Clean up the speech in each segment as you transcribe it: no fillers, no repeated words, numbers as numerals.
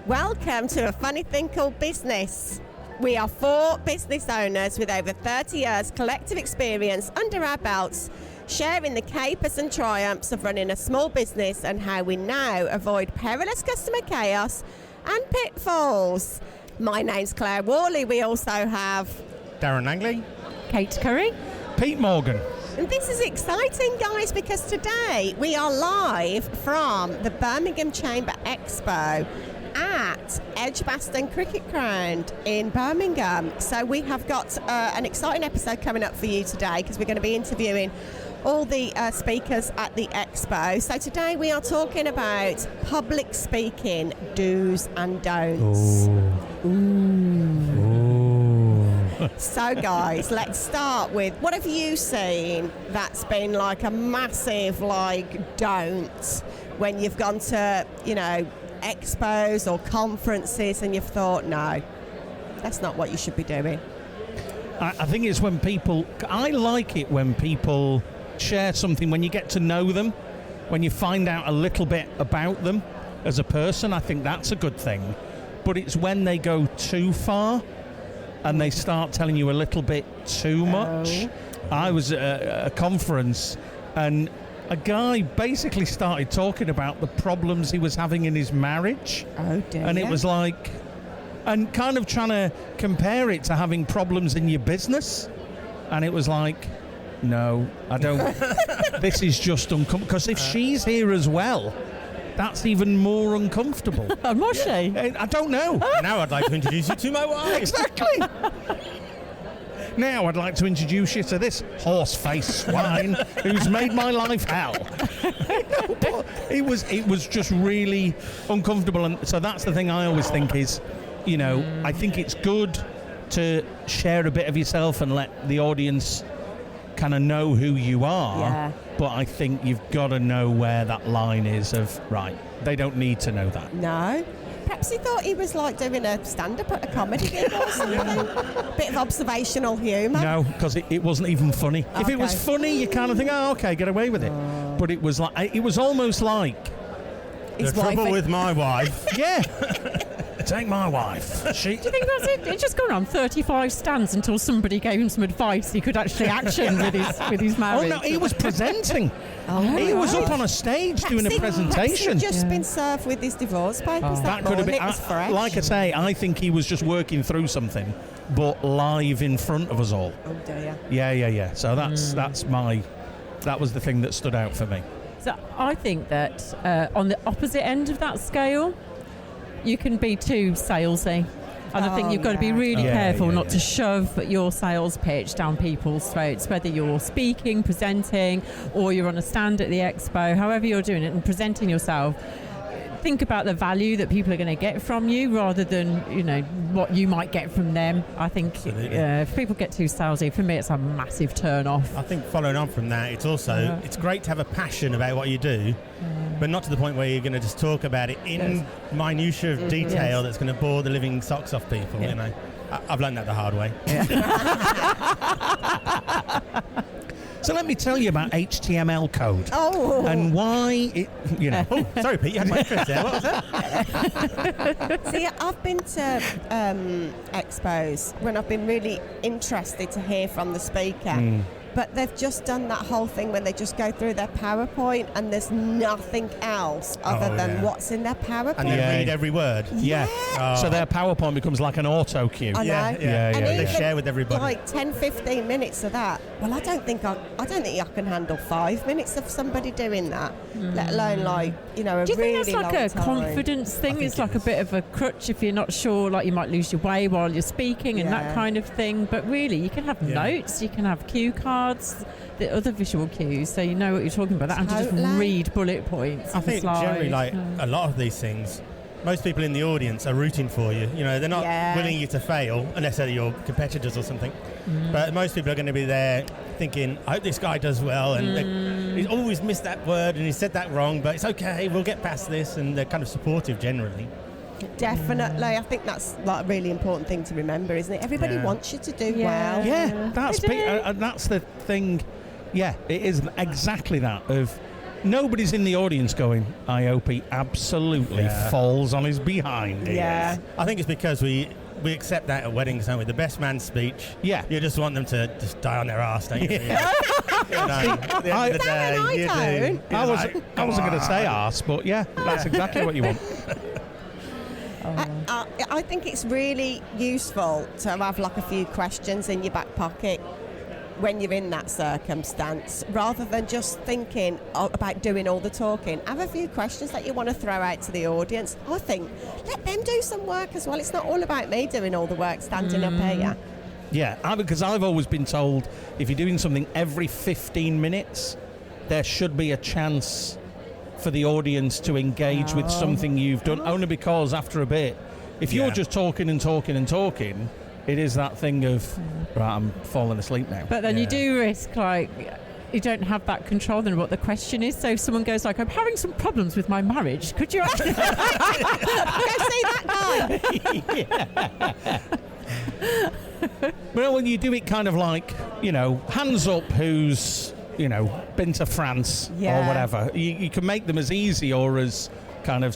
Welcome to A Funny Thing Called Business. We are 4 business owners with over 30 years collective experience under our belts, sharing the capers and triumphs of running a small business and how we now avoid perilous customer chaos and pitfalls. My name's Claire Worley. We also have Darren Langley, Kate Curry, Pete Morgan. And this is exciting, guys, because today we are live from the Birmingham Chamber Expo at Edgbaston Cricket Ground in Birmingham. So we have got an exciting episode coming up for you today because we're going to be interviewing all the speakers at the expo. So today we are talking about public speaking do's and don'ts. So guys, let's start with, what have you seen that's been like a massive don't when you've gone to, expos or conferences and you've thought, no, that's not what you should be doing? I think it's when I like it when people share something, when you get to know them, when you find out a little bit about them as a person. I think that's a good thing. But it's when they go too far and they start telling you a little bit too much. I was at a conference and a guy basically started talking about the problems he was having in his marriage. Oh dear. And it was like, and kind of trying to compare it to having problems in your business. And it was like, no, I don't. This is just uncomfortable. Because if she's here as well, that's even more uncomfortable. Was she? I don't know. Now I'd like to introduce you to my wife. Exactly. Now I'd like to introduce you to this horse-faced swine who's made my life hell. But it was just really uncomfortable, and so that's the thing I always think is, I think it's good to share a bit of yourself and let the audience kind of know who you are. Yeah. But I think you've got to know where that line is of, right, they don't need to know that. No. Perhaps he thought he was like doing a stand-up at a comedy gig or something. Bit of observational humour. No, because it wasn't even funny. Okay. If it was funny, you kind of think, oh, okay, get away with it. But it was almost like... His The trouble with my wife. Yeah. Take my wife. Do you think that's it? It's just gone on 35 stands until somebody gave him some advice he could actually action with his marriage. Oh, no, he was presenting. He was up on a stage doing a presentation. He'd just been served with his divorce papers. That could have been. It was fresh. Like I say, I think he was just working through something, but live in front of us all. Oh dear. Yeah. So that was the thing that stood out for me. So I think that on the opposite end of that scale, you can be too salesy. And I think you've got to be really careful not to shove your sales pitch down people's throats, whether you're speaking, presenting, or you're on a stand at the expo, however you're doing it and presenting yourself. Think about the value that people are going to get from you rather than, what you might get from them. I think if people get too salesy, for me, it's a massive turn off. I think following on from that, it's also, it's great to have a passion about what you do, but not to the point where you're going to just talk about it in minutiae of detail that's going to bore the living socks off people, I've learned that the hard way. So let me tell you about HTML code. Oh. And why it, Oh, sorry, Pete, you had my interest there. What was that? See, I've been to expos when I've been really interested to hear from the speaker. But they've just done that whole thing when they just go through their PowerPoint and there's nothing else other than what's in their PowerPoint. And they read every word. Yeah. So their PowerPoint becomes like an auto cue. I know. Yeah. And They even share with everybody. Like 10, 15 minutes of that. Well, I don't think I can handle 5 minutes of somebody doing that, let alone a Do you really think that's like a long time. confidence thing? It's like a bit of a crutch if you're not sure, like you might lose your way while you're speaking and that kind of thing. But really, you can have notes, you can have cue cards, the other visual cues, so you know what you're talking about. And to just read bullet points. I think generally, a lot of these things, most people in the audience are rooting for you. They're not willing you to fail unless they're your competitors or something. But most people are going to be there thinking, I hope this guy does well, and he's always missed that word and he said that wrong, but it's okay, we'll get past this, and they're kind of supportive generally. Definitely. I think that's like a really important thing to remember, isn't it? Everybody wants you to do well. Yeah, that's the thing. Yeah, it is exactly that of nobody's in the audience going, I hope he absolutely falls on his behind. Yeah. I think it's because we accept that at weddings, don't we? The best man's speech. Yeah. You just want them to just die on their arse, don't you? Yeah. At the end of the day, you do. I wasn't going to say arse, but that's exactly what you want. I think it's really useful to have like a few questions in your back pocket when you're in that circumstance, rather than just thinking about doing all the talking. Have a few questions that you want to throw out to the audience. I think let them do some work as well. It's not all about me doing all the work standing up here. Yeah, because I've always been told if you're doing something every 15 minutes, there should be a chance for the audience to engage with something you've done, only because after a bit, if you're just talking and talking and talking, it is that thing of, right, I'm falling asleep now. But then you do risk, like, you don't have that control then what the question is. So if someone goes like, I'm having some problems with my marriage, could you actually Go see that guy. Well, when you do it kind of like, hands up who's, been to France or whatever, you can make them as easy or as kind of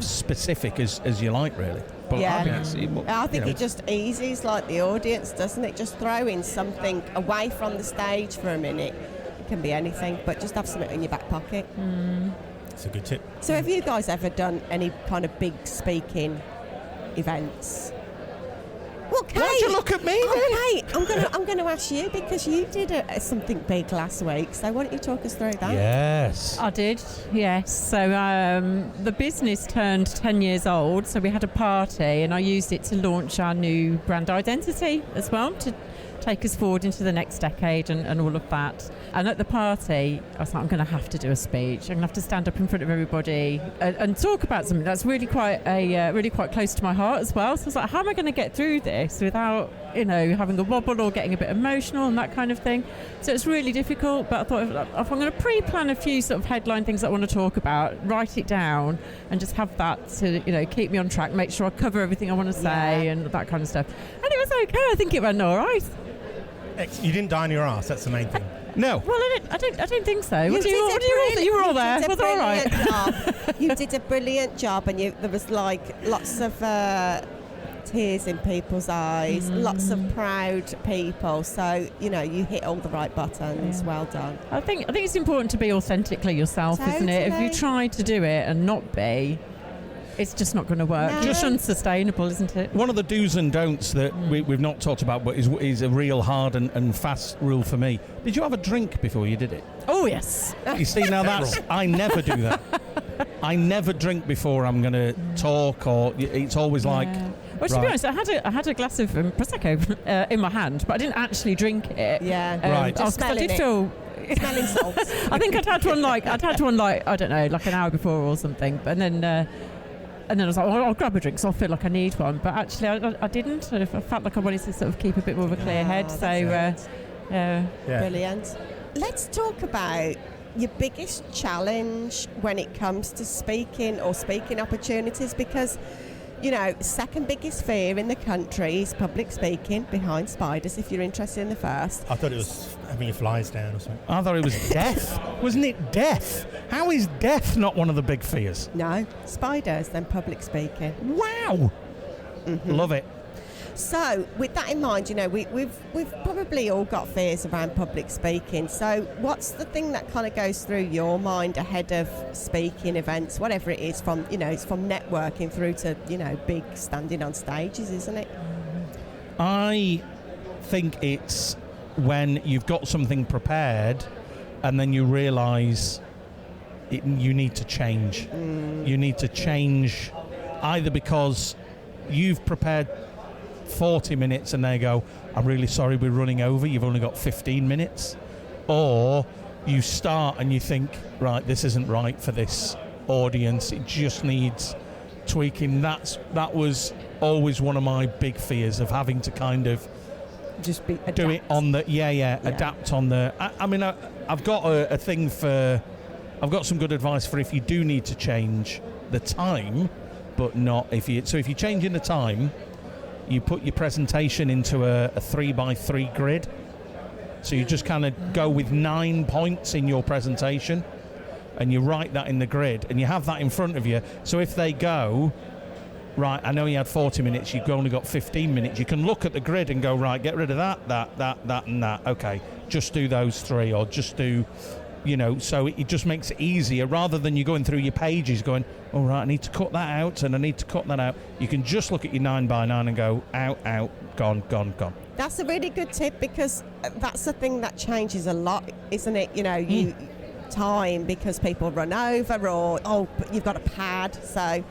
specific as you like, really. But I think it just eases like the audience, doesn't it? Just throw in something away from the stage for a minute. It can be anything, but just have something in your back pocket. That's a good tip. So have you guys ever done any kind of big speaking events? Well, Kate, why'd you look at me then? Kate, I'm going to ask you because you did something big last week. So why don't you talk us through that? Yes. I did, yes. So the business turned 10 years old, so we had a party and I used it to launch our new brand identity as well, to take us forward into the next decade and all of that. And at the party, I was like, I'm going to have to do a speech. I'm going to have to stand up in front of everybody and talk about something that's really quite close to my heart as well. So I was like, how am I going to get through this without, having a wobble or getting a bit emotional and that kind of thing? So it's really difficult, but I thought if I'm going to pre-plan a few sort of headline things that I want to talk about, write it down and just have that to, keep me on track, make sure I cover everything I want to say and that kind of stuff. And it was okay. I think it went all right. You didn't die on your arse, that's the main thing. No. Well, I don't think so. You were all there. Was it all right? You did a brilliant job, and there was like lots of tears in people's eyes, lots of proud people. So you hit all the right buttons. Well done. I think it's important to be authentically yourself, isn't it? If you try to do it and not be, it's just not going to work. No. Just unsustainable, isn't it? One of the do's and don'ts that we've not talked about, but is a real hard and fast rule for me. Did you have a drink before you did it? Oh, yes. You see, now I never do that. I never drink before I'm going to talk, or it's always like... Well, to be honest, I had a glass of Prosecco in my hand, but I didn't actually drink it. Yeah. Right. I did feel... Smelling salts. I think I'd had one like I don't know, like an hour before or something. But then I was like, I'll grab a drink, so I feel like I need one. But actually, I didn't. I felt like I wanted to sort of keep a bit more of a clear head. So, Brilliant. Let's talk about your biggest challenge when it comes to speaking or speaking opportunities, because second biggest fear in the country is public speaking, behind spiders, if you're interested in the first. I thought it was having your flies down or something. I thought it was death. Wasn't it death? How is death not one of the big fears? No, spiders, then public speaking. Wow. Love it. So, with that in mind, we've probably all got fears around public speaking. So, what's the thing that kind of goes through your mind ahead of speaking events, whatever it is, from it's from networking through to big standing on stages, isn't it? I think it's when you've got something prepared, and then you realise you need to change. You need to change either because you've prepared 40 minutes and they go, I'm really sorry, we're running over, you've only got 15 minutes, or you start and you think, right, this isn't right for this audience, it just needs tweaking. That was always one of my big fears, of having to kind of just do it on the adapt on the I've got a thing for, I've got some good advice for if you do need to change the time, but not if you. So if you're changing the time, you put your presentation into a 3x3 grid. So you just kind of go with 9 points in your presentation, and you write that in the grid, and you have that in front of you. So if they go, right, I know you had 40 minutes, you've only got 15 minutes, you can look at the grid and go, right, get rid of that, and that. Okay, just do those 3, or just do, so it just makes it easier, rather than you going through your pages going, all right, I need to cut that out, and I need to cut that out. You can just look at your 9x9 and go, out, gone. That's a really good tip, because that's the thing that changes a lot, isn't it? Time, because people run over, or you've got a pad, so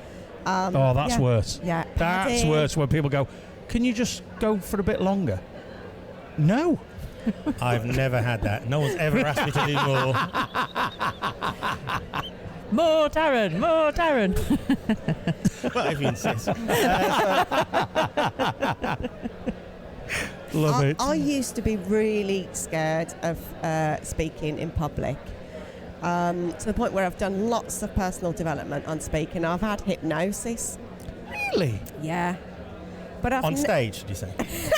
that's worse. Yeah, that's worse, when people go, can you just go for a bit longer? No. I've never had that. No one's ever asked me to do more. More Darren. Well, if you insist. Love it. I used to be really scared of speaking in public, to the point where I've done lots of personal development on speaking. I've had hypnosis. Really? Yeah. But I've on stage, did you say?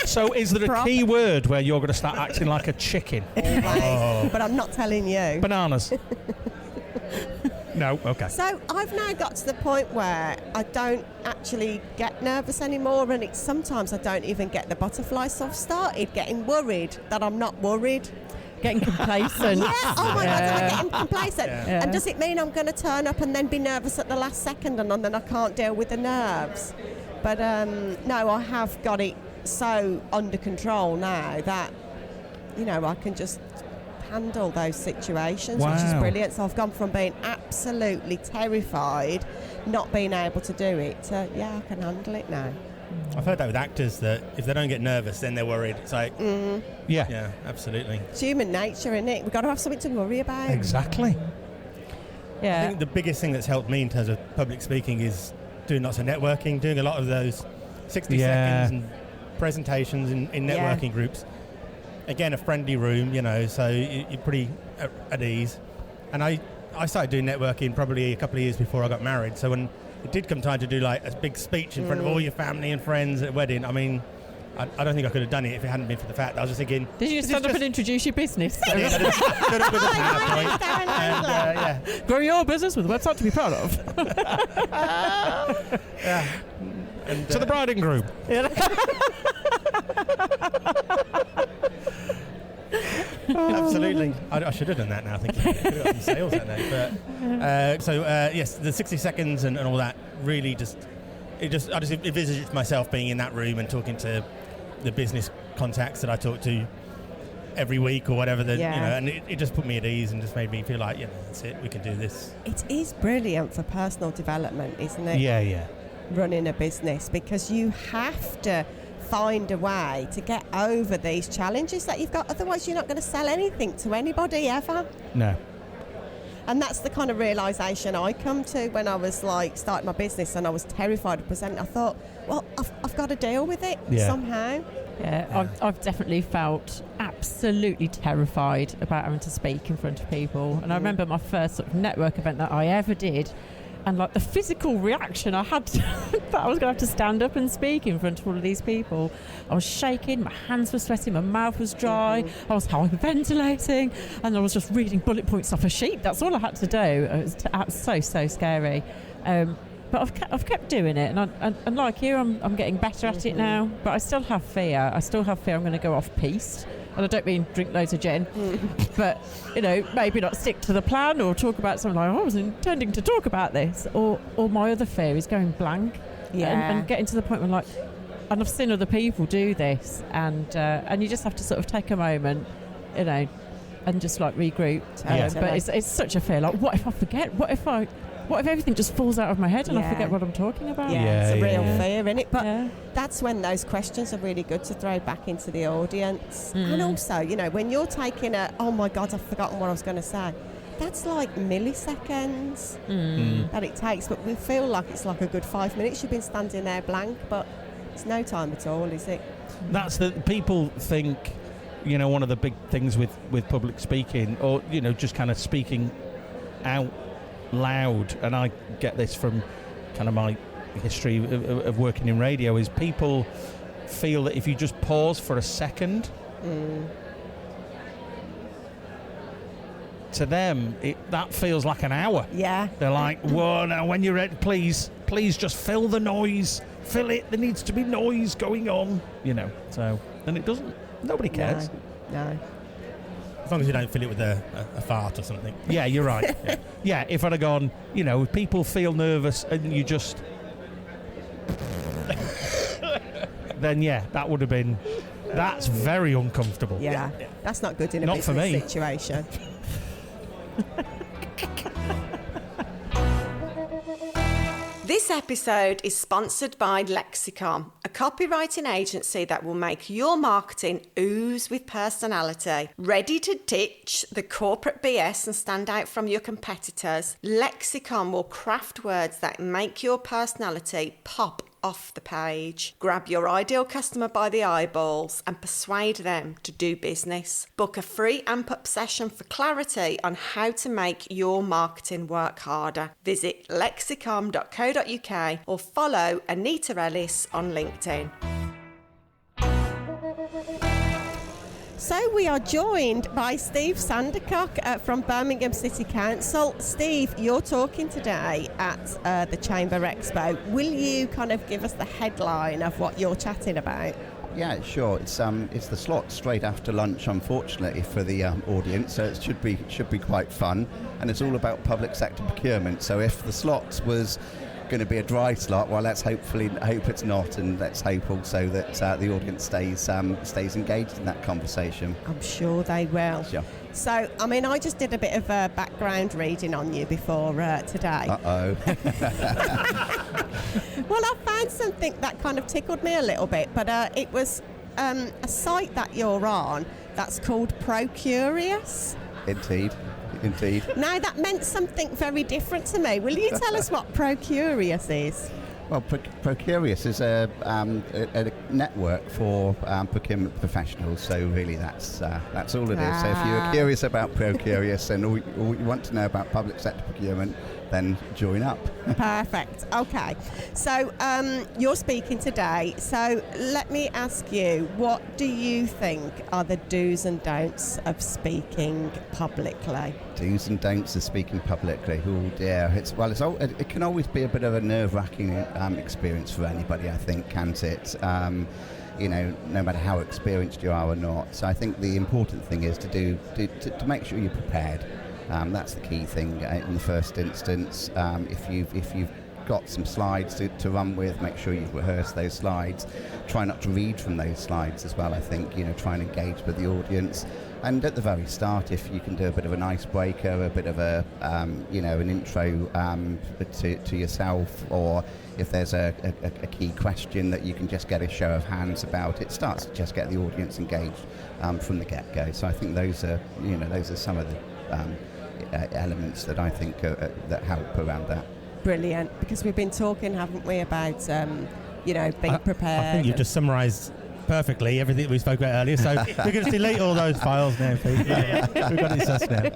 So is there a key word where you're going to start acting like a chicken? But I'm not telling you. Bananas. No, okay. So I've now got to the point where I don't actually get nervous anymore, and sometimes I don't even get the butterflies. So I've started getting worried that I'm not worried. Getting complacent. Yeah, oh my God, am I getting complacent? Yeah. And does it mean I'm going to turn up and then be nervous at the last second, and then I can't deal with the nerves? But no, I have got it so under control now that, I can just handle those situations, which is brilliant. So I've gone from being absolutely terrified, not being able to do it, to, I can handle it now. I've heard that with actors, that if they don't get nervous, then they're worried. It's like, yeah, absolutely. It's human nature, isn't it? We've got to have something to worry about. Exactly. Yeah. I think the biggest thing that's helped me in terms of public speaking is doing lots of networking, doing a lot of those 60 seconds and presentations in networking groups. Again, a friendly room, so you're pretty at ease. And I started doing networking probably a couple of years before I got married. So when it did come time to do like a big speech in front of all your family and friends at a wedding, I mean, I don't think I could have done it if it hadn't been for the fact that I was just thinking... Did you stand up and introduce your business? I did. Stood up with a PowerPoint. And, grow your business with a website to be proud of. And, to the bride and groom. Absolutely. I should have done that now, I think. I could have got some sales that day. But, yes, the 60 seconds and all that really I just envisaged myself being in that room and talking to the business contacts that I talk to every week or whatever, and it just put me at ease and just made me feel like, that's it, we can do this. It is brilliant for personal development, isn't it? Yeah. Running a business, because you have to find a way to get over these challenges that you've got, otherwise you're not going to sell anything to anybody ever. No. And that's the kind of realisation I come to when I was starting my business and I was terrified of presenting. I thought, well, I've got to deal with it somehow. Yeah, I've definitely felt absolutely terrified about having to speak in front of people. And I remember my first sort of network event that I ever did, and the physical reaction I had that I was going to have to stand up and speak in front of all of these people. I was shaking, my hands were sweating, my mouth was dry, I was hyperventilating, and I was just reading bullet points off a sheet. That's all I had to do. It was so scary. But I've kept doing it, and like you, I'm getting better at it now. But I still have fear. I'm going to go off piste. And I don't mean drink loads of gin, but, maybe not stick to the plan or talk about something like, I was intending to talk about this. Or my other fear is going blank and getting to the point where and I've seen other people do this, and you just have to sort of take a moment, and just regroup. But it's such a fear. What if I forget? What if everything just falls out of my head and I forget what I'm talking about? Yeah, it's a real fear, isn't it? But that's when those questions are really good to throw back into the audience. And also, when you're taking oh my God, I've forgotten what I was going to say. That's milliseconds that it takes, but we feel like it's a good 5 minutes. You've been standing there blank, but it's no time at all, is it? That's people think, one of the big things with public speaking, or, just kind of speaking out loud, and I get this from kind of my history of working in radio is people feel that if you just pause for a second, to them that feels like an hour. Yeah. They're like, whoa, now when you're ready, please just fill the noise, fill it, there needs to be noise going on, so, and it doesn't, nobody cares. No. As long as you don't fill it with a fart or something. Yeah, you're right. Yeah, if I'd have gone, if people feel nervous and you just then that would have been, that's very uncomfortable. Yeah. That's not good in a Not business for me. situation. This episode is sponsored by Lexicon, a copywriting agency that will make your marketing ooze with personality. Ready to ditch the corporate BS and stand out from your competitors? Lexicon will craft words that make your personality pop off the page. Grab your ideal customer by the eyeballs and persuade them to do business. Book a free amp-up session for clarity on how to make your marketing work harder. Visit lexicon.co.uk or follow Anita Ellis on LinkedIn. So we are joined by Steve Sandycock from Birmingham City Council. Steve, you're talking today at the Chamber Expo. Will you kind of give us the headline of what you're chatting about? Yeah, sure. It's the slot straight after lunch, unfortunately, for the audience. So it should be quite fun, and it's all about public sector procurement. So if the slot was going to be a dry slot, well, let's hope it's not, and let's hope also that the audience stays engaged in that conversation. I'm sure they will. Sure. So, I just did a bit of background reading on you before today. Uh-oh. Well, I found something that kind of tickled me a little bit, but it was a site that you're on that's called Procurious. Indeed. Now, that meant something very different to me. Will you tell us what Procurious is? Well, Procurious is a network for procurement professionals. So really, that's all it is. So if you're curious about Procurious and all you want to know about public sector procurement, then join up. Perfect. Okay. So you're speaking today. So let me ask you, what do you think are the do's and don'ts of speaking publicly? Do's and don'ts of speaking publicly. Oh dear. It can always be a bit of a nerve-wracking experience for anybody, I think, can't it? No matter how experienced you are or not. So I think the important thing is to make sure you're prepared. That's the key thing in the first instance. If you've got some slides to run with, make sure you've rehearsed those slides. Try not to read from those slides as well. I think try and engage with the audience. And at the very start, if you can do a bit of an icebreaker, a bit of an intro to yourself, or if there's a key question that you can just get a show of hands about, it starts to just get the audience engaged from the get-go. So I think those are some of the elements that I think that help around that. Brilliant, because we've been talking, haven't we, about being prepared. I think you've just summarised perfectly everything that we spoke about earlier. So we can just delete all those files now, Pete. Yeah. We've got it sussed now.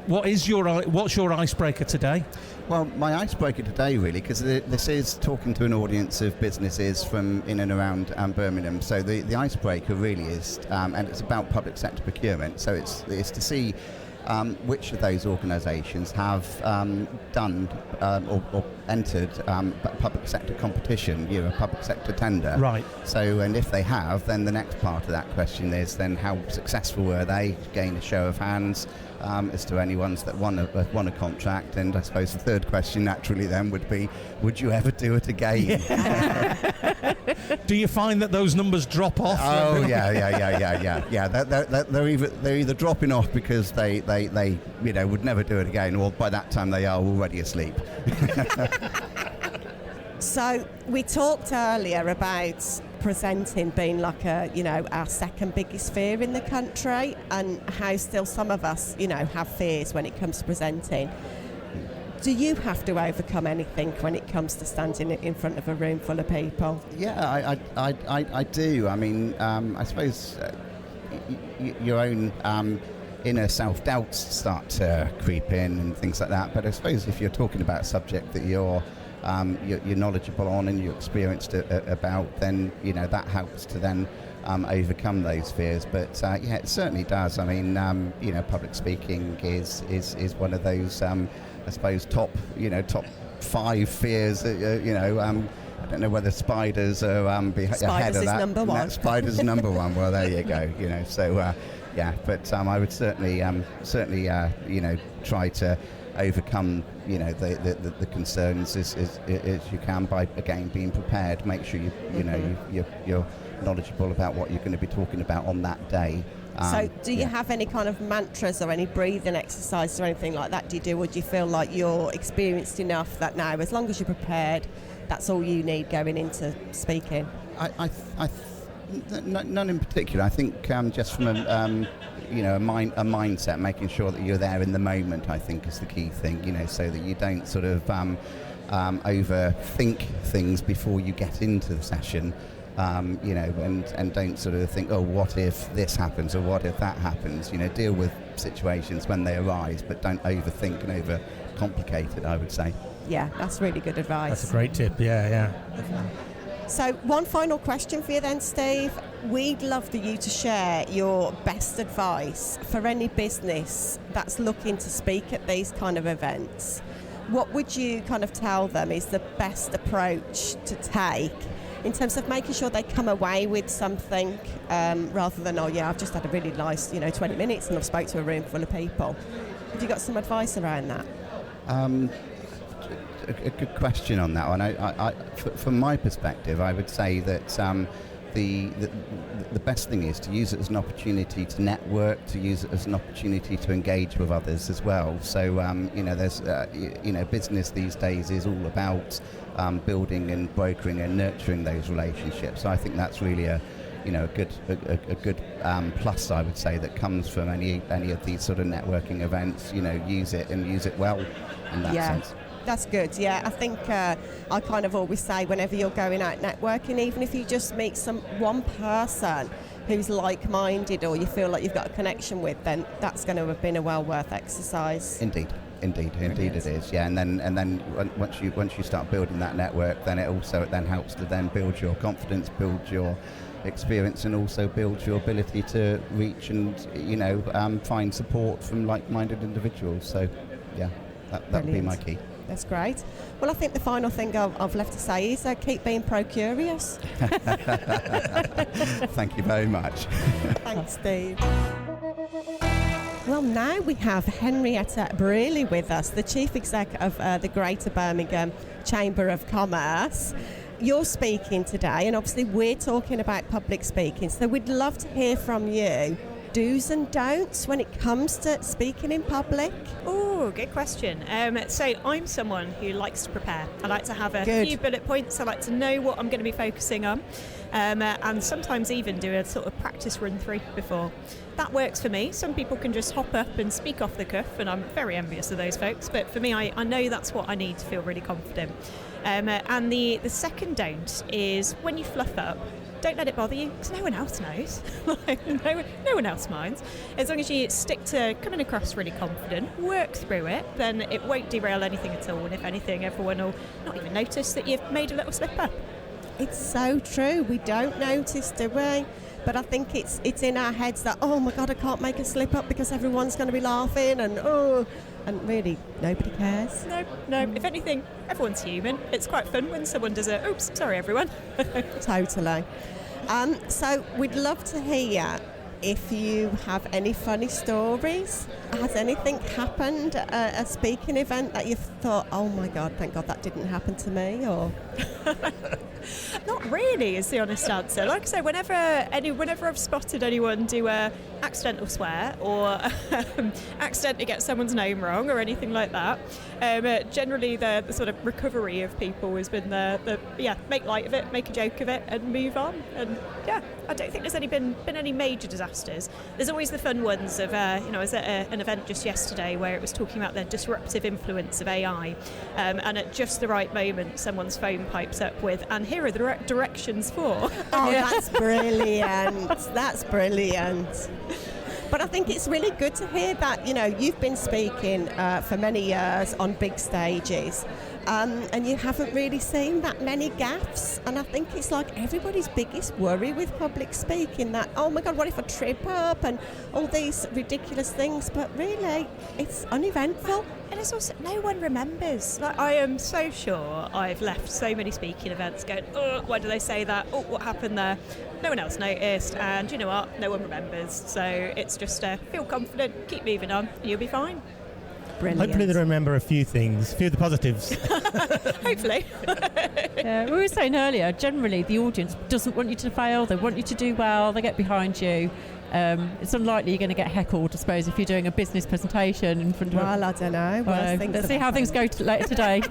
What's your icebreaker today? Well, my icebreaker today, really, because this is talking to an audience of businesses from in and around Birmingham. So the icebreaker really is, and it's about public sector procurement. So it's to see which of those organisations have done or entered public sector competition, a public sector tender. Right. So, and if they have, then the next part of that question is then how successful were they? Gain a show of hands as to any ones that won a contract. And I suppose the third question naturally then would be, would you ever do it again? Do you find that those numbers drop off? Oh yeah. They're either dropping off because they would never do it again, or by that time they are already asleep. So we talked earlier about presenting being like our second biggest fear in the country, and how still some of us have fears when it comes to presenting. Do you have to overcome anything when it comes to standing in front of a room full of people? Yeah, I do. I mean, I suppose your own inner self-doubts start to creep in and things like that. But I suppose if you're talking about a subject that you're you're knowledgeable on and you're experienced about, then that helps to then overcome those fears. But it certainly does. I mean, public speaking is one of those I suppose top 5 fears. I don't know whether spiders are ahead of that. Number one. Spiders number one. Well, there you go. But I would certainly try to overcome the concerns as you can by, again, being prepared. Make sure you're knowledgeable about what you're going to be talking about on that day. So do you have any kind of mantras or any breathing exercises or anything like that do you do, or do you feel like you're experienced enough that now, as long as you're prepared, that's all you need going into speaking? None in particular. I think just from a mindset, making sure that you're there in the moment, I think is the key thing, so that you don't sort of overthink things before you get into the session. And don't sort of think, oh, what if this happens or what if that happens? Deal with situations when they arise, but don't overthink and overcomplicate it, I would say. Yeah, that's really good advice. That's a great tip, yeah. So one final question for you then, Steve. We'd love for you to share your best advice for any business that's looking to speak at these kind of events. What would you kind of tell them is the best approach to take in terms of making sure they come away with something rather than, I've just had a really nice, 20 minutes and I've spoke to a room full of people. Have you got some advice around that? A good question on that one. From my perspective, I would say that the best thing is to use it as an opportunity to network, to use it as an opportunity to engage with others as well. So there's business these days is all about building and brokering and nurturing those relationships. So I think that's really a good plus, I would say, that comes from any of these sort of networking events. Use it and use it well in that sense. That's good. Yeah, I think I kind of always say whenever you're going out networking, even if you just meet one person who's like-minded or you feel like you've got a connection with, then that's going to have been a well worth exercise. Indeed it is. Yeah, and then once you start building that network, then it then helps to then build your confidence, build your experience, and also build your ability to reach and find support from like-minded individuals. So yeah, that would be my key. That's great. Well, I think the final thing I've left to say is keep being pro-curious. Thank you very much. Thanks, Steve. Well, now we have Henrietta Brealey with us, the Chief Exec of the Greater Birmingham Chamber of Commerce. You're speaking today, and obviously we're talking about public speaking, so we'd love to hear from you. Do's and don'ts when it comes to speaking in public? Oh, good question. So I'm someone who likes to prepare. I like to have a few bullet points. I like to know what I'm going to be focusing on, and sometimes even do a sort of practice run through before. That works for me. Some people can just hop up and speak off the cuff, and I'm very envious of those folks. But for me, I know that's what I need to feel really confident. And the second don't is when you fluff up, don't let it bother you, because no one else knows. no one else minds. As long as you stick to coming across really confident, work through it, then it won't derail anything at all. And if anything, everyone will not even notice that you've made a little slip up. It's so true. We don't notice, do we? But I think it's in our heads that, oh my God, I can't make a slip up because everyone's going to be laughing and really nobody cares. No. If anything, everyone's human. It's quite fun when someone does a, oops, sorry everyone. Totally. So we'd love to hear if you have any funny stories. Has anything happened at a speaking event that you've thought, oh my God, thank God that didn't happen to me? Or Not really, is the honest answer. Like I say, whenever I've spotted anyone do a accidental swear or accidentally get someone's name wrong or anything like that, generally the sort of recovery of people has been make light of it, make a joke of it, and move on. And I don't think there's been any major disasters. There's always the fun ones of I was at an event just yesterday where it was talking about the disruptive influence of AI, and at just the right moment someone's phone pipes up with, and here are the directions for. Oh, that's brilliant. That's brilliant. But I think it's really good to hear that, you've been speaking for many years on big stages. and you haven't really seen that many gaffes. And I think it's like everybody's biggest worry with public speaking, that, oh my God, what if I trip up, and all these ridiculous things. But really, it's uneventful. And it's also, no one remembers. Like, I am so sure I've left so many speaking events going, oh, why do they say that? Oh, what happened there? No one else noticed, and you know what? No one remembers. So it's just feel confident, keep moving on, and you'll be fine. Brilliant. Hopefully they remember a few things, a few of the positives. Hopefully. We were saying earlier, generally the audience doesn't want you to fail, they want you to do well, they get behind you. It's unlikely you're going to get heckled, I suppose, if you're doing a business presentation in front of Well, I don't know. Let's see how things go later today.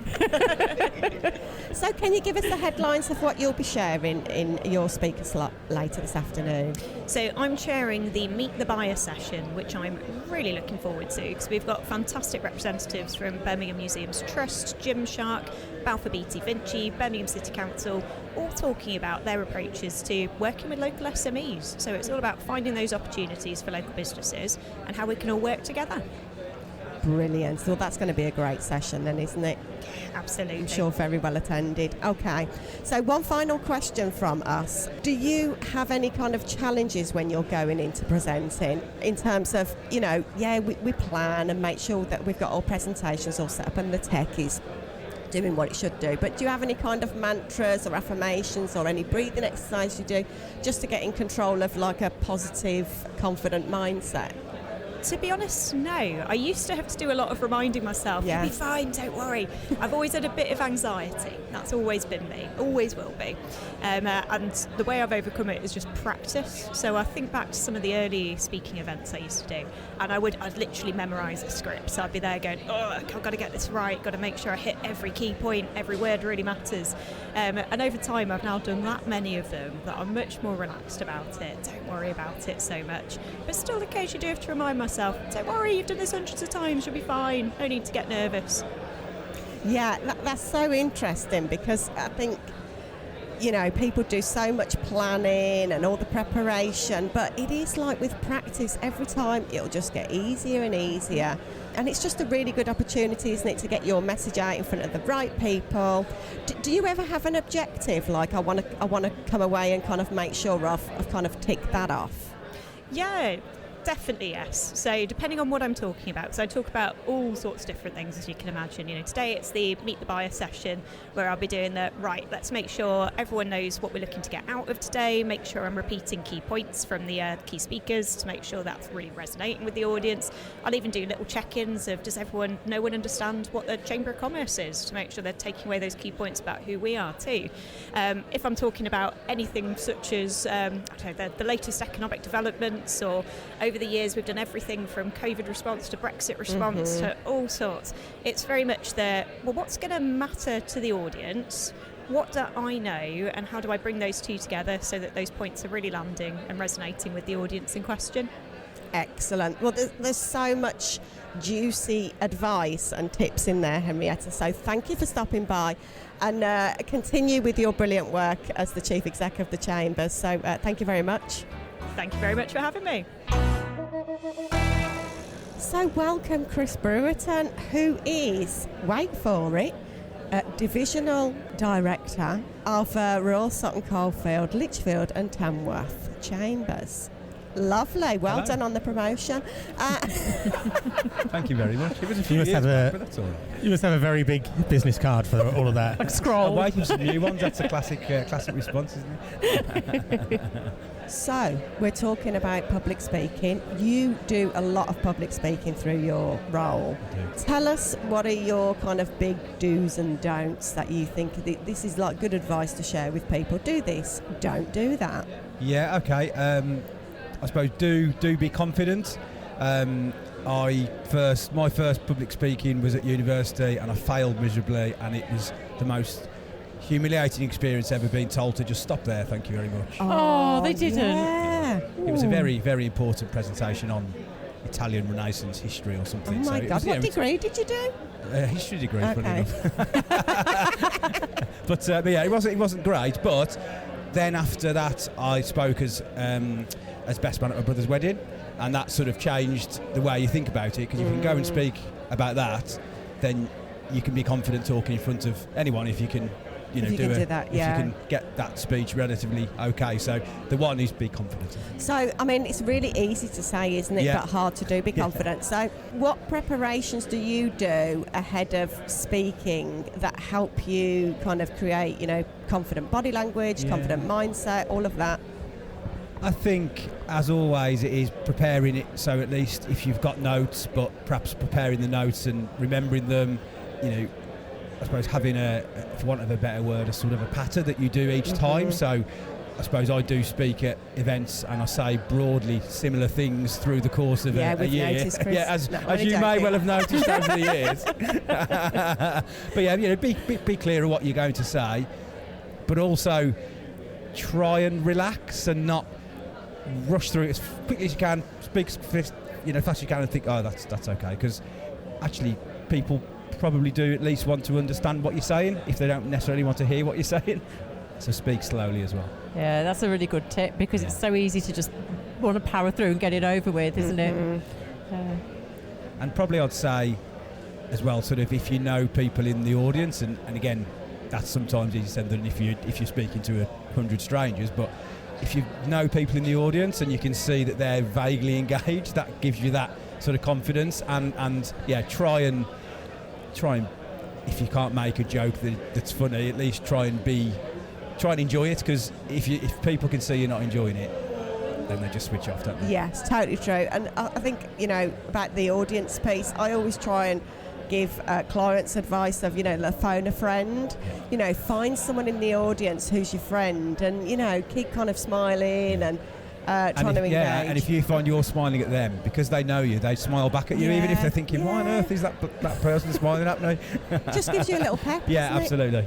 So can you give us the headlines of what you'll be sharing in your speaker slot later this afternoon? So I'm chairing the Meet the Buyer session, which I'm really looking forward to, because we've got fantastic representatives from Birmingham Museums Trust, Gymshark, Balfour Beatty Vinci, Birmingham City Council, all talking about their approaches to working with local SMEs. So it's all about finding those opportunities for local businesses and how we can all work together. Brilliant. So that's going to be a great session then, isn't it? Absolutely. I'm sure very well attended. Okay. So one final question from us. Do you have any kind of challenges when you're going into presenting in terms of, we plan and make sure that we've got all presentations all set up and the tech is doing what it should do, but do you have any kind of mantras or affirmations or any breathing exercise you do just to get in control of like a positive, confident mindset? To be honest, no. I used to have to do a lot of reminding myself, you'll be fine, don't worry. I've always had a bit of anxiety. That's always been me, always will be. And the way I've overcome it is just practice. So I think back to some of the early speaking events I used to do, and I'd literally memorise a script. So I'd be there going, I've got to get this right, got to make sure I hit every key point, every word really matters. And over time, I've now done that many of them that I'm much more relaxed about it. Don't worry about it so much. But still, occasionally do have to remind myself, don't worry, you've done this hundreds of times, you'll be fine, no need to get nervous. Yeah, that's so interesting, because I think, people do so much planning and all the preparation, but it is like with practice, every time it'll just get easier and easier. And it's just a really good opportunity, isn't it, to get your message out in front of the right people. Do you ever have an objective, like I want to come away and kind of make sure I've kind of ticked that off? Yeah. Definitely yes. So depending on what I'm talking about, so I talk about all sorts of different things, as you can imagine. Today it's the Meet the Buyer session where I'll be doing let's make sure everyone knows what we're looking to get out of today, make sure I'm repeating key points from the key speakers to make sure that's really resonating with the audience. I'll even do little check-ins of, does everyone know and understand what the Chamber of Commerce is, to make sure they're taking away those key points about who we are too. If I'm talking about anything such as the latest economic developments, or over the years we've done everything from COVID response to Brexit response to all sorts. It's very much what's going to matter to the audience? What do I know, and how do I bring those two together so that those points are really landing and resonating with the audience in question? Excellent. Well, there's so much juicy advice and tips in there, Henrietta, so thank you for stopping by, and continue with your brilliant work as the Chief Exec of the Chamber. So thank you very much. Thank you very much for having me. So welcome Chris Brewerton, who is, wait for it, Divisional Director of Royal Sutton Coldfield, Lichfield and Tamworth Chambers. Lovely, well Hello. done on the promotion. Thank you very much. It was a few years back, but that's all right. You must have a very big business card for all of that. Like scroll. I'm waiting for some new ones. That's a classic response, isn't it? So, we're talking about public speaking. You do a lot of public speaking through your role. Tell us, what are your kind of big do's and don'ts that you think this is like good advice to share with people? Do this, don't do that. Yeah, okay. I suppose do be confident. My first public speaking was at university, and I failed miserably, and it was the most humiliating experience ever, being told to just stop there, thank you very much. Oh, they didn't. Yeah. It was a very, very important presentation on Italian Renaissance history or something. Oh my God, what degree did you do? History degree, funny Okay. enough. But yeah, it wasn't great. But then after that, I spoke as best man at my brother's wedding, and that sort of changed the way you think about it. Because if you can go and speak about that, then you can be confident talking in front of anyone if you can, do that, if you can get that speech relatively okay. So the one is be confident. So, I mean, it's really easy to say, isn't it? Yeah. But hard to do, be confident. So what preparations do you do ahead of speaking that help you kind of create, confident body language, confident mindset, all of that? I think, as always, it is preparing it. So at least if you've got notes, but perhaps preparing the notes and remembering them, I suppose having for want of a better word, a sort of a patter that you do each time. So I suppose I do speak at events and I say broadly similar things through the course of a year. Noticed, Chris. As you may well have noticed over the years. But be clear of what you're going to say, but also try and relax and not rush through it as quickly as you can. Speak as fast as you can and think, oh, that's okay, because actually people probably do at least want to understand what you're saying if they don't necessarily want to hear what you're saying. So speak slowly as well. Yeah, that's a really good tip, because it's so easy to just want to power through and get it over with, isn't it? And probably I'd say as well, sort of if you know people in the audience, and again, that's sometimes easier said than if you're speaking to 100 strangers, but if you know people in the audience and you can see that they're vaguely engaged, that gives you that sort of confidence. And try and if you can't make a joke that's funny, at least try and enjoy it, because if people can see you're not enjoying it, then they just switch off, don't they? Yes, totally true. And I think about the audience piece, I always try and give clients advice of phone a friend, find someone in the audience who's your friend, and keep kind of smiling and trying to engage. And if you find you're smiling at them because they know you, they smile back at you, even if they're thinking, why on earth is that person smiling at me? Just gives you a little pep. Absolutely.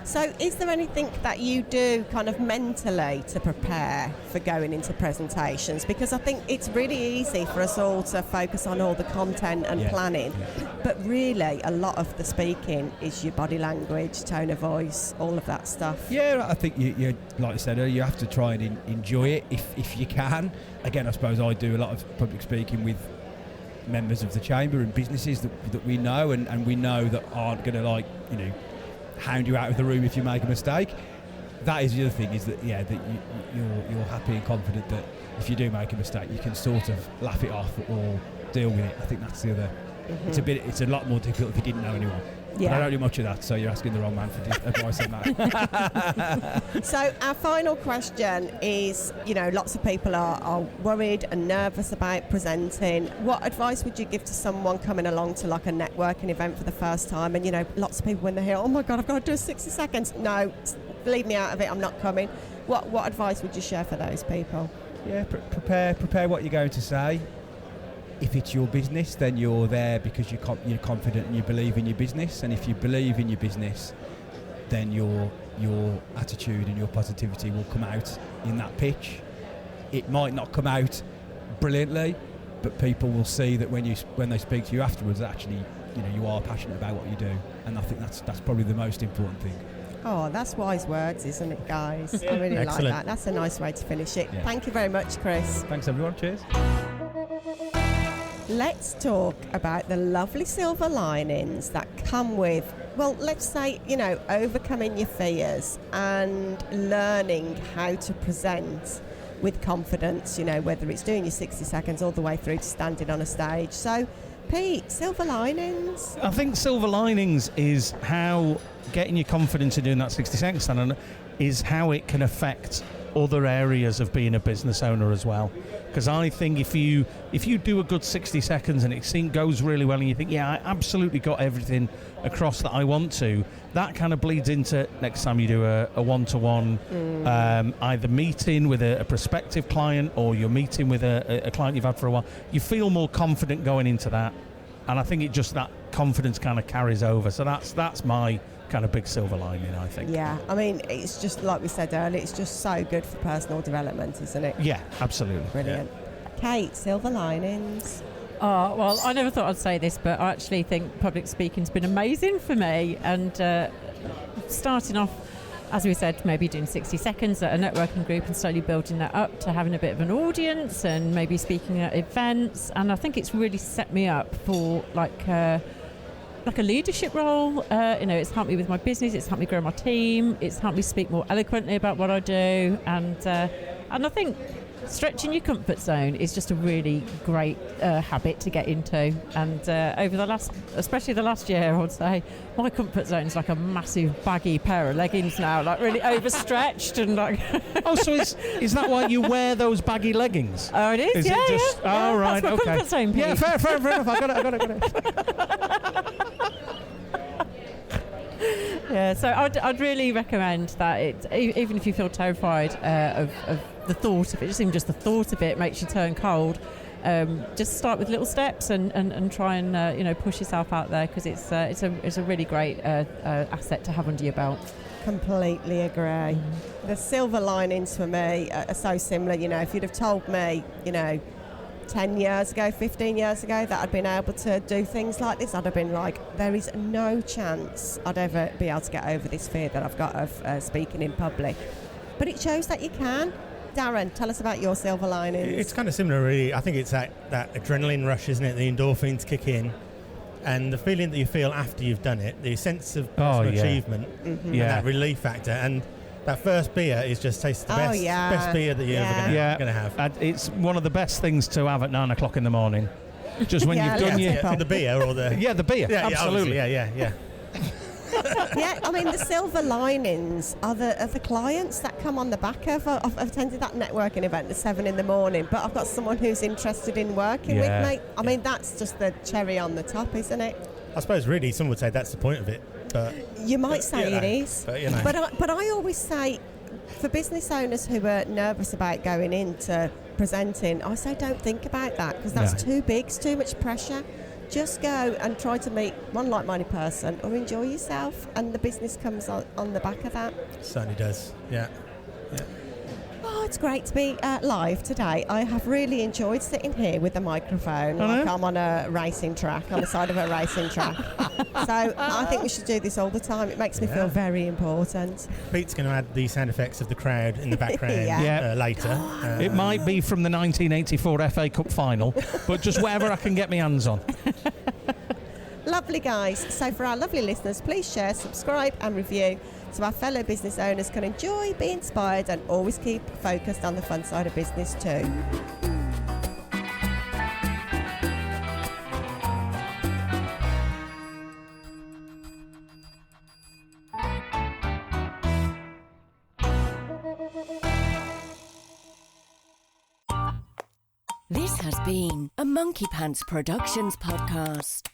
So is there anything that you do kind of mentally to prepare for going into presentations? Because I think it's really easy for us all to focus on all the content and planning, but really a lot of the speaking is your body language, tone of voice, all of that stuff. I think you like I said earlier, you have to try and enjoy it if you can. Again, I suppose I do a lot of public speaking with members of the chamber and businesses that we know and we know that aren't going to hound you out of the room if you make a mistake. That is the other thing, is that that you're happy and confident that if you do make a mistake, you can sort of laugh it off or deal with it. I think that's the other. It's a lot more difficult if you didn't know anyone. But I don't do much of that, so you're asking the wrong man for advice on that. So our final question is, lots of people are worried and nervous about presenting. What advice would you give to someone coming along to like a networking event for the first time? And, lots of people when they hear, oh my God, I've got to do 60 seconds. No, leave me out of it, I'm not coming. What advice would you share for those people? Yeah, prepare what you're going to say. If it's your business, then you're there because you're confident and you believe in your business. And if you believe in your business, then your attitude and your positivity will come out in that pitch. It might not come out brilliantly, but people will see that when they speak to you afterwards, actually, you are passionate about what you do. And I think that's probably the most important thing. Oh, that's wise words, isn't it, guys? I really like that. That's a nice way to finish it. Yeah. Thank you very much, Chris. Thanks, everyone. Cheers. Let's talk about the lovely silver linings that come with, well, let's say, overcoming your fears and learning how to present with confidence, whether it's doing your 60 seconds all the way through to standing on a stage. So, Pete, silver linings? I think silver linings is how getting your confidence in doing that 60 seconds stand is how it can affect other areas of being a business owner as well. Because I think if you do a good 60 seconds and it goes really well and you think, I absolutely got everything across that I want to, that kind of bleeds into next time you do a one-to-one either meeting with a prospective client or you're meeting with a client you've had for a while. You feel more confident going into that, and I think that confidence kind of carries over. So that's my kind of big silver lining, I think. Yeah, I mean, it's just like we said earlier, it's just so good for personal development, isn't it? Yeah, absolutely. Brilliant. Yeah. Kate, silver linings? Oh, well, I never thought I'd say this, but I actually think public speaking's been amazing for me. And starting off, as we said, maybe doing 60 seconds at a networking group and slowly building that up to having a bit of an audience and maybe speaking at events. And I think it's really set me up for like a leadership role. It's helped me with my business. It's helped me grow my team. It's helped me speak more eloquently about what I do. And I think stretching your comfort zone is just a really great habit to get into. And over especially the last year, I would say, my comfort zone is like a massive baggy pair of leggings now, like really overstretched and like. Oh, so is that why you wear those baggy leggings? Oh, it is. Is yeah, it just? yeah. Oh, right. That's my Okay. comfort zone, Pete. Yeah, fair enough. I got it. Yeah, so I'd really recommend that even if you feel terrified of the thought of it, just even just the thought of it makes you turn cold. Just start with little steps and try and push yourself out there, because it's a really great asset to have under your belt. Completely agree. The silver linings for me are so similar. If you'd have told me, 10 years ago, 15 years ago, that I'd been able to do things like this, I'd have been like, there is no chance I'd ever be able to get over this fear that I've got of speaking in public. But it shows that you can. Darren, tell us about your silver linings. It's kind of similar, really. I think it's that adrenaline rush, isn't it? The endorphins kick in, and the feeling that you feel after you've done it, the sense of personal achievement, and that relief factor. And that first beer is just tastes the best beer that you're ever going to have. And it's one of the best things to have at 9 o'clock in the morning. Just when you've done the beer or the the beer, absolutely, yeah. Yeah, I mean, the silver linings are the clients that come on the back of. I've attended that networking event at 7 in the morning, but I've got someone who's interested in working with me. I mean, that's just the cherry on the top, isn't it? I suppose really some would say that's the point of it. But you might say it is. But I always say, for business owners who are nervous about going into presenting, I say don't think about that, because that's too big, it's too much pressure. Just go and try to meet one like-minded person or enjoy yourself, and the business comes on the back of that. Certainly does, yeah. Oh, it's great to be live today. I have really enjoyed sitting here with the microphone like I'm on a racing track, on the side of a racing track. So I think we should do this all the time. It makes me feel very important. Pete's going to add the sound effects of the crowd in the background later. It might be from the 1984 FA Cup final, but just whatever I can get my hands on. Lovely, guys. So for our lovely listeners, please share, subscribe and review so our fellow business owners can enjoy, be inspired and always keep focused on the fun side of business too. This has been a Monkey Pants Productions podcast.